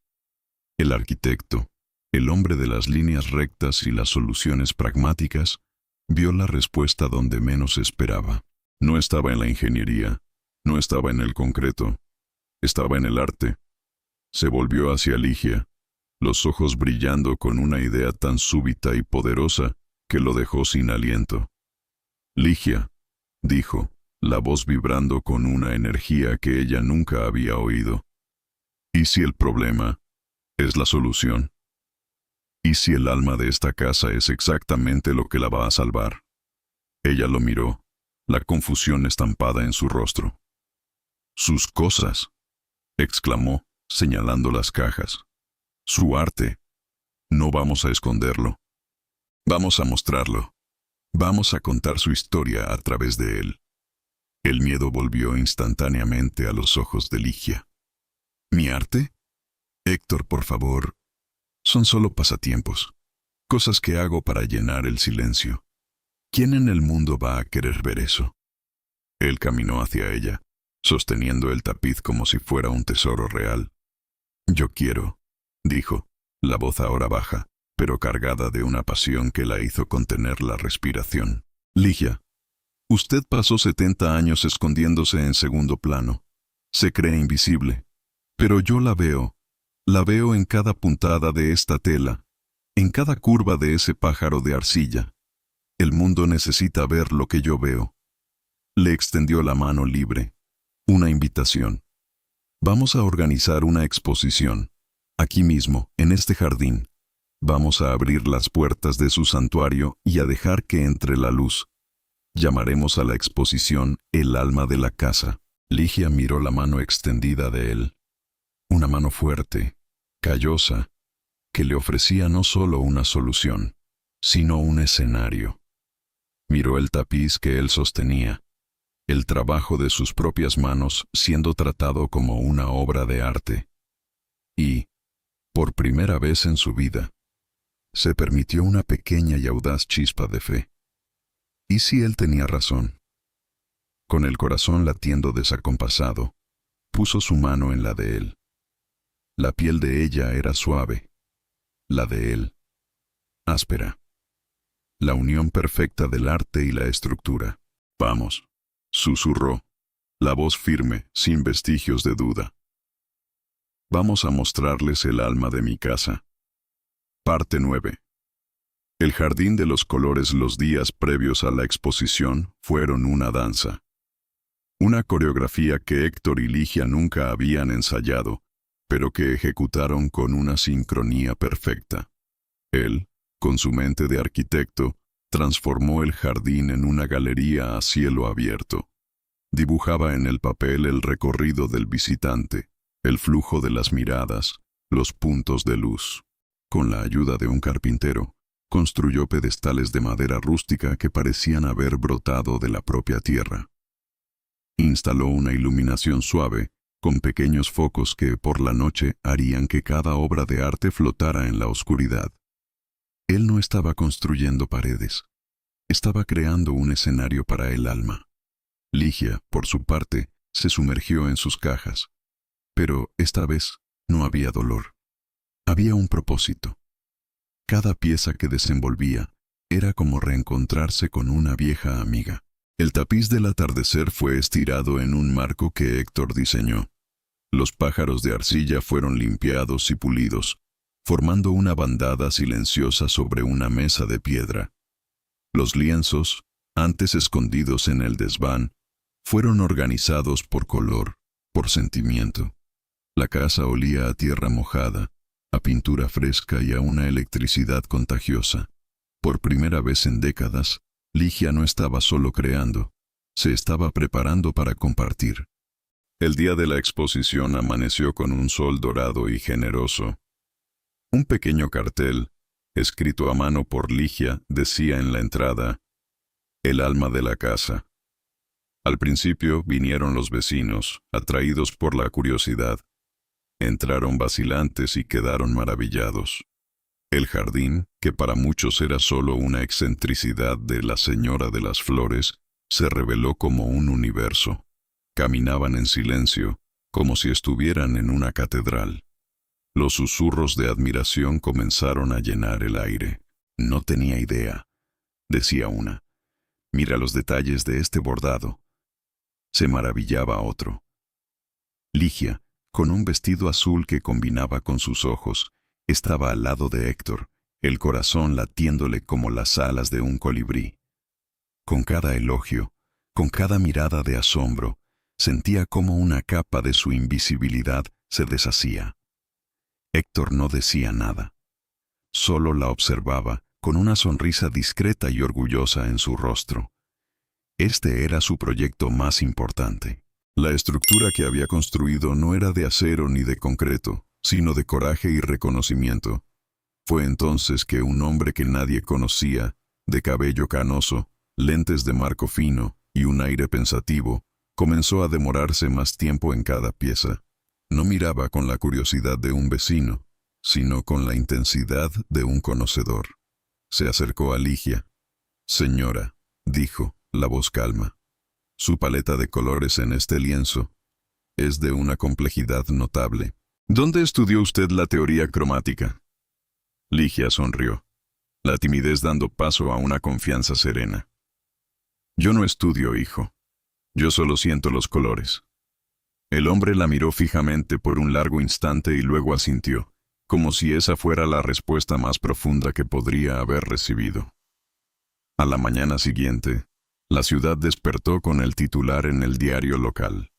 El arquitecto, el hombre de las líneas rectas y las soluciones pragmáticas, vio la respuesta donde menos esperaba. No estaba en la ingeniería, no estaba en el concreto, estaba en el arte. Se volvió hacia Ligia, los ojos brillando con una idea tan súbita y poderosa que lo dejó sin aliento. «Ligia», dijo, la voz vibrando con una energía que ella nunca había oído. «¿Y si el problema es la solución? ¿Y si el alma de esta casa es exactamente lo que la va a salvar?» Ella lo miró, la confusión estampada en su rostro. «Sus cosas», exclamó, señalando las cajas. Su arte. No vamos a esconderlo. Vamos a mostrarlo. Vamos a contar su historia a través de él. El miedo volvió instantáneamente a los ojos de Ligia. ¿Mi arte? Héctor, por favor. Son solo pasatiempos. Cosas que hago para llenar el silencio. ¿Quién en el mundo va a querer ver eso? Él caminó hacia ella, sosteniendo el tapiz como si fuera un tesoro real. Yo quiero, dijo, la voz ahora baja, pero cargada de una pasión que la hizo contener la respiración. Ligia, usted pasó 70 años escondiéndose en segundo plano. Se cree invisible. Pero yo la veo en cada puntada de esta tela, en cada curva de ese pájaro de arcilla. El mundo necesita ver lo que yo veo. Le extendió la mano libre. Una invitación. Vamos a organizar una exposición. Aquí mismo, en este jardín. Vamos a abrir las puertas de su santuario y a dejar que entre la luz. Llamaremos a la exposición el alma de la casa. Ligia miró la mano extendida de él. Una mano fuerte, callosa, que le ofrecía no solo una solución, sino un escenario. Miró el tapiz que él sostenía, el trabajo de sus propias manos siendo tratado como una obra de arte. Y, por primera vez en su vida, se permitió una pequeña y audaz chispa de fe. ¿Y si él tenía razón? Con el corazón latiendo desacompasado, puso su mano en la de él. La piel de ella era suave, la de él, áspera. La unión perfecta del arte y la estructura. Vamos, susurró, la voz firme, sin vestigios de duda. Vamos a mostrarles el alma de mi casa. Parte 9. El jardín de los colores los días previos a la exposición fueron una danza. Una coreografía que Héctor y Ligia nunca habían ensayado, pero que ejecutaron con una sincronía perfecta. Él, con su mente de arquitecto, transformó el jardín en una galería a cielo abierto. Dibujaba en el papel el recorrido del visitante, el flujo de las miradas, los puntos de luz. Con la ayuda de un carpintero, construyó pedestales de madera rústica que parecían haber brotado de la propia tierra. Instaló una iluminación suave, con pequeños focos que por la noche harían que cada obra de arte flotara en la oscuridad. Él no estaba construyendo paredes, estaba creando un escenario para el alma. Ligia, por su parte, se sumergió en sus cajas. Pero esta vez no había dolor. Había un propósito. Cada pieza que desenvolvía era como reencontrarse con una vieja amiga. El tapiz del atardecer fue estirado en un marco que Héctor diseñó. Los pájaros de arcilla fueron limpiados y pulidos, formando una bandada silenciosa sobre una mesa de piedra. Los lienzos, antes escondidos en el desván, fueron organizados por color, por sentimiento. La casa olía a tierra mojada, a pintura fresca y a una electricidad contagiosa. Por primera vez en décadas, Ligia no estaba solo creando, se estaba preparando para compartir. El día de la exposición amaneció con un sol dorado y generoso. Un pequeño cartel, escrito a mano por Ligia, decía en la entrada, «El alma de la casa». Al principio vinieron los vecinos, atraídos por la curiosidad. Entraron vacilantes y quedaron maravillados. El jardín, que para muchos era solo una excentricidad de la señora de las flores, se reveló como un universo. Caminaban en silencio, como si estuvieran en una catedral. Los susurros de admiración comenzaron a llenar el aire. «No tenía idea», decía una. «Mira los detalles de este bordado». Se maravillaba otro. Ligia, con un vestido azul que combinaba con sus ojos, estaba al lado de Héctor, el corazón latiéndole como las alas de un colibrí. Con cada elogio, con cada mirada de asombro, sentía como una capa de su invisibilidad se deshacía. Héctor no decía nada. Solo la observaba con una sonrisa discreta y orgullosa en su rostro. Este era su proyecto más importante. La estructura que había construido no era de acero ni de concreto, sino de coraje y reconocimiento. Fue entonces que un hombre que nadie conocía, de cabello canoso, lentes de marco fino y un aire pensativo, comenzó a demorarse más tiempo en cada pieza. No miraba con la curiosidad de un vecino, sino con la intensidad de un conocedor. Se acercó a Ligia. «Señora», dijo, la voz calma. «Su paleta de colores en este lienzo es de una complejidad notable. ¿Dónde estudió usted la teoría cromática?» Ligia sonrió, la timidez dando paso a una confianza serena. «Yo no estudio, hijo. Yo solo siento los colores». El hombre la miró fijamente por un largo instante y luego asintió, como si esa fuera la respuesta más profunda que podría haber recibido. A la mañana siguiente, la ciudad despertó con el titular en el diario local.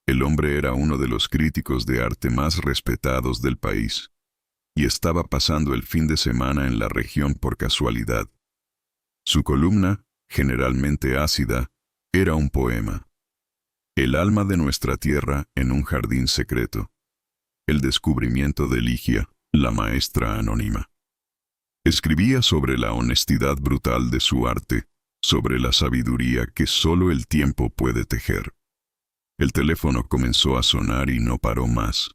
El hombre era uno de los críticos de arte más respetados del país, y estaba pasando el fin de semana en la región por casualidad. Su columna, generalmente ácida, era un poema. El alma de nuestra tierra en un jardín secreto. El descubrimiento de Ligia, la maestra anónima. Escribía sobre la honestidad brutal de su arte, sobre la sabiduría que solo el tiempo puede tejer. El teléfono comenzó a sonar y no paró más.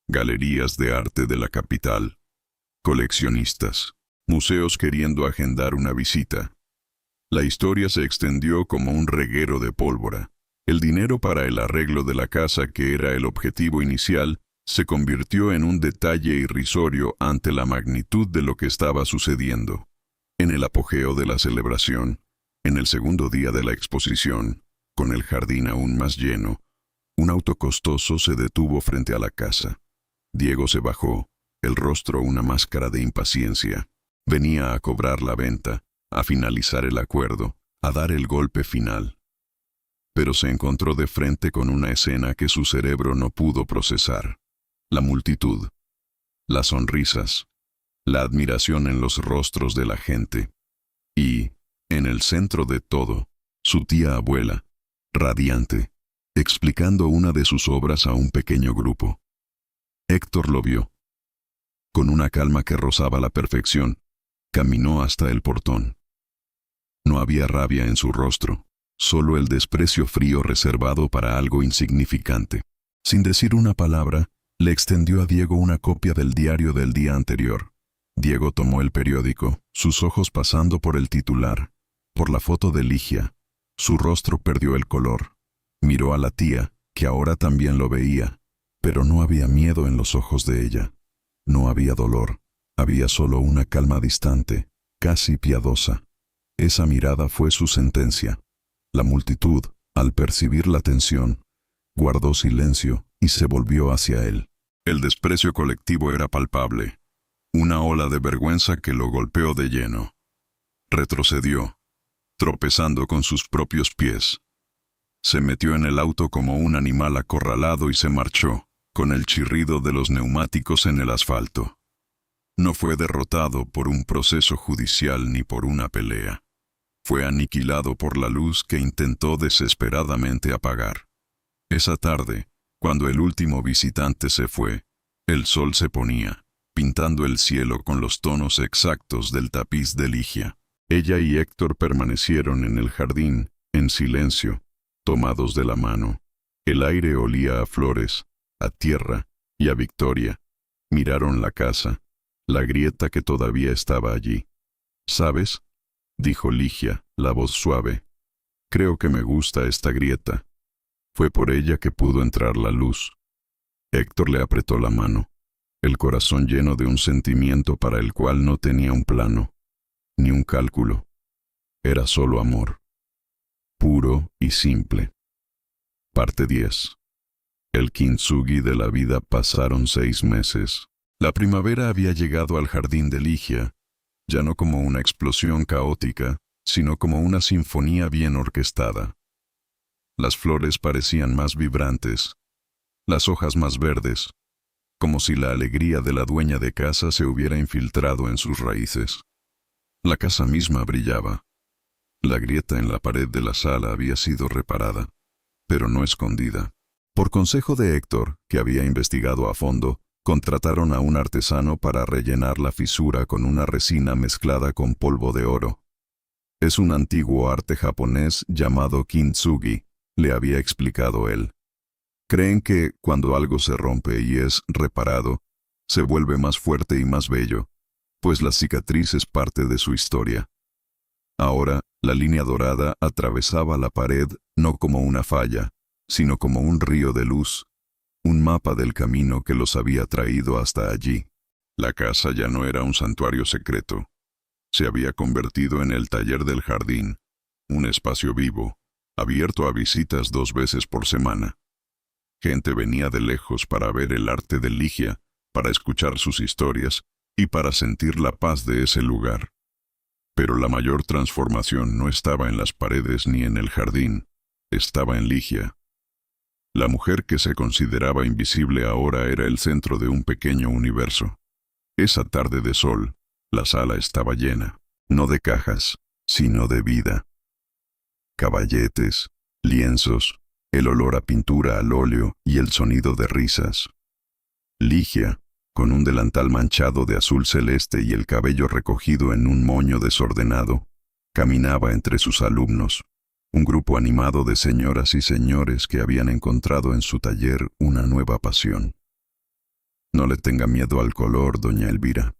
Galerías de arte de la capital, coleccionistas, museos queriendo agendar una visita. La historia se extendió como un reguero de pólvora. El dinero para el arreglo de la casa, que era el objetivo inicial, se convirtió en un detalle irrisorio ante la magnitud de lo que estaba sucediendo. En el apogeo de la celebración, en el segundo día de la exposición, con el jardín aún más lleno, un auto costoso se detuvo frente a la casa. Diego se bajó, el rostro una máscara de impaciencia. Venía a cobrar la venta, a finalizar el acuerdo, a dar el golpe final. Pero se encontró de frente con una escena que su cerebro no pudo procesar. La multitud, las sonrisas, la admiración en los rostros de la gente. Y, en el centro de todo, su tía abuela, radiante, explicando una de sus obras a un pequeño grupo. Héctor lo vio. Con una calma que rozaba la perfección, caminó hasta el portón. No había rabia en su rostro, solo el desprecio frío reservado para algo insignificante. Sin decir una palabra, le extendió a Diego una copia del diario del día anterior. Diego tomó el periódico, sus ojos pasando por el titular, por la foto de Ligia. Su rostro perdió el color. Miró a la tía, que ahora también lo veía, pero no había miedo en los ojos de ella. No había dolor, había solo una calma distante, casi piadosa. Esa mirada fue su sentencia. La multitud, al percibir la tensión, guardó silencio y se volvió hacia él. El desprecio colectivo era palpable, una ola de vergüenza que lo golpeó de lleno. Retrocedió, tropezando con sus propios pies. Se metió en el auto como un animal acorralado y se marchó, con el chirrido de los neumáticos en el asfalto. No fue derrotado por un proceso judicial ni por una pelea. Fue aniquilado por la luz que intentó desesperadamente apagar. Esa tarde, cuando el último visitante se fue, el sol se ponía, pintando el cielo con los tonos exactos del tapiz de Ligia. Ella y Héctor permanecieron en el jardín, en silencio, tomados de la mano. El aire olía a flores, a tierra y a victoria. Miraron la casa, la grieta que todavía estaba allí. «¿Sabes?», dijo Ligia, la voz suave. «Creo que me gusta esta grieta. Fue por ella que pudo entrar la luz». Héctor le apretó la mano, el corazón lleno de un sentimiento para el cual no tenía un plano, ni un cálculo. Era solo amor, puro y simple. Parte 10. El kintsugi de la vida. Pasaron 6 meses. La primavera había llegado al jardín de Ligia, ya no como una explosión caótica, sino como una sinfonía bien orquestada. Las flores parecían más vibrantes, las hojas más verdes, como si la alegría de la dueña de casa se hubiera infiltrado en sus raíces. La casa misma brillaba. La grieta en la pared de la sala había sido reparada, pero no escondida. Por consejo de Héctor, que había investigado a fondo, Contrataron a un artesano para rellenar la fisura con una resina mezclada con polvo de oro. Es un antiguo arte japonés llamado kintsugi, le había explicado él. Creen que, cuando algo se rompe y es reparado, se vuelve más fuerte y más bello, pues la cicatriz es parte de su historia. Ahora, la línea dorada atravesaba la pared no como una falla, sino como un río de luz, un mapa del camino que los había traído hasta allí. La casa ya no era un santuario secreto. Se había convertido en el taller del jardín, un espacio vivo, abierto a visitas 2 veces por semana. Gente venía de lejos para ver el arte de Ligia, para escuchar sus historias y para sentir la paz de ese lugar. Pero la mayor transformación no estaba en las paredes ni en el jardín, estaba en Ligia. La mujer que se consideraba invisible ahora era el centro de un pequeño universo. Esa tarde de sol, la sala estaba llena, no de cajas, sino de vida. Caballetes, lienzos, el olor a pintura al óleo y el sonido de risas. Ligia, con un delantal manchado de azul celeste y el cabello recogido en un moño desordenado, caminaba entre sus alumnos, un grupo animado de señoras y señores que habían encontrado en su taller una nueva pasión. «No le tenga miedo al color, doña Elvira»,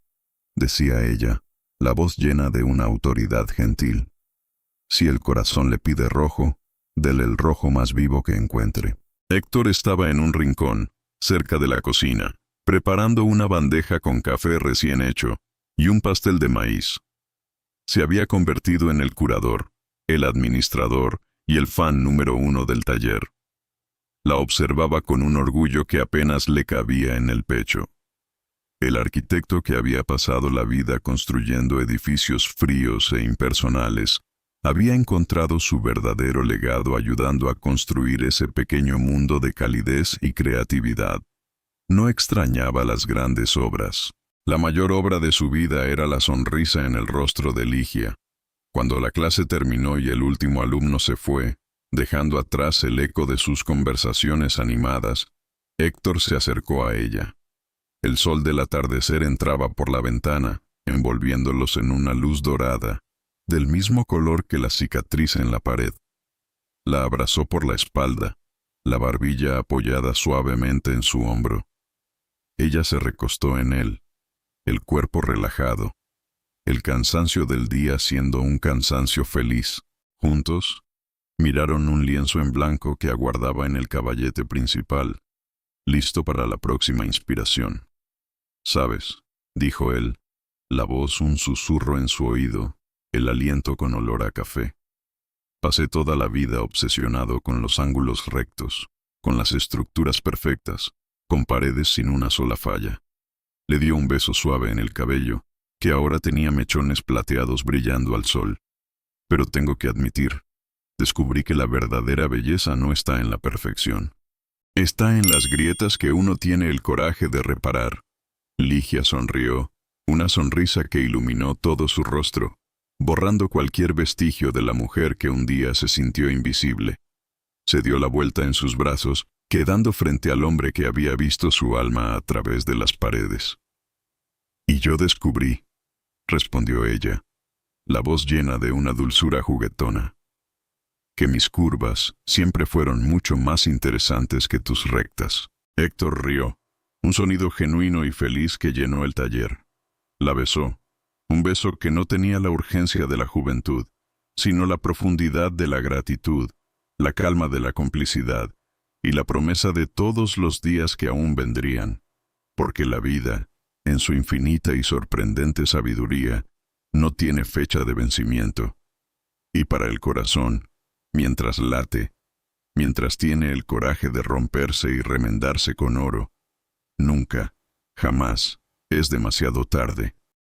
decía ella, la voz llena de una autoridad gentil. «Si el corazón le pide rojo, dele el rojo más vivo que encuentre». Héctor estaba en un rincón, cerca de la cocina, preparando una bandeja con café recién hecho y un pastel de maíz. Se había convertido en el curador, el administrador y el fan número 1 del taller. La observaba con un orgullo que apenas le cabía en el pecho. El arquitecto que había pasado la vida construyendo edificios fríos e impersonales, había encontrado su verdadero legado ayudando a construir ese pequeño mundo de calidez y creatividad. No extrañaba las grandes obras. La mayor obra de su vida era la sonrisa en el rostro de Ligia. Cuando la clase terminó y el último alumno se fue, dejando atrás el eco de sus conversaciones animadas, Héctor se acercó a ella. El sol del atardecer entraba por la ventana, envolviéndolos en una luz dorada, del mismo color que la cicatriz en la pared. La abrazó por la espalda, la barbilla apoyada suavemente en su hombro. Ella se recostó en él, el cuerpo relajado, el cansancio del día siendo un cansancio feliz. Juntos, miraron un lienzo en blanco que aguardaba en el caballete principal, listo para la próxima inspiración. «¿Sabes?», dijo él, la voz un susurro en su oído, el aliento con olor a café. «Pasé toda la vida obsesionado con los ángulos rectos, con las estructuras perfectas, con paredes sin una sola falla». Le dio un beso suave en el cabello, que ahora tenía mechones plateados brillando al sol. «Pero tengo que admitir, descubrí que la verdadera belleza no está en la perfección. Está en las grietas que uno tiene el coraje de reparar». Ligia sonrió, una sonrisa que iluminó todo su rostro, borrando cualquier vestigio de la mujer que un día se sintió invisible. Se dio la vuelta en sus brazos, quedando frente al hombre que había visto su alma a través de las paredes. «Y yo descubrí», respondió ella, la voz llena de una dulzura juguetona, «que mis curvas siempre fueron mucho más interesantes que tus rectas». Héctor rió, un sonido genuino y feliz que llenó el taller. La besó, un beso que no tenía la urgencia de la juventud, sino la profundidad de la gratitud, la calma de la complicidad y la promesa de todos los días que aún vendrían, porque la vida, en su infinita y sorprendente sabiduría, no tiene fecha de vencimiento. Y para el corazón, mientras late, mientras tiene el coraje de romperse y remendarse con oro, nunca, jamás, es demasiado tarde.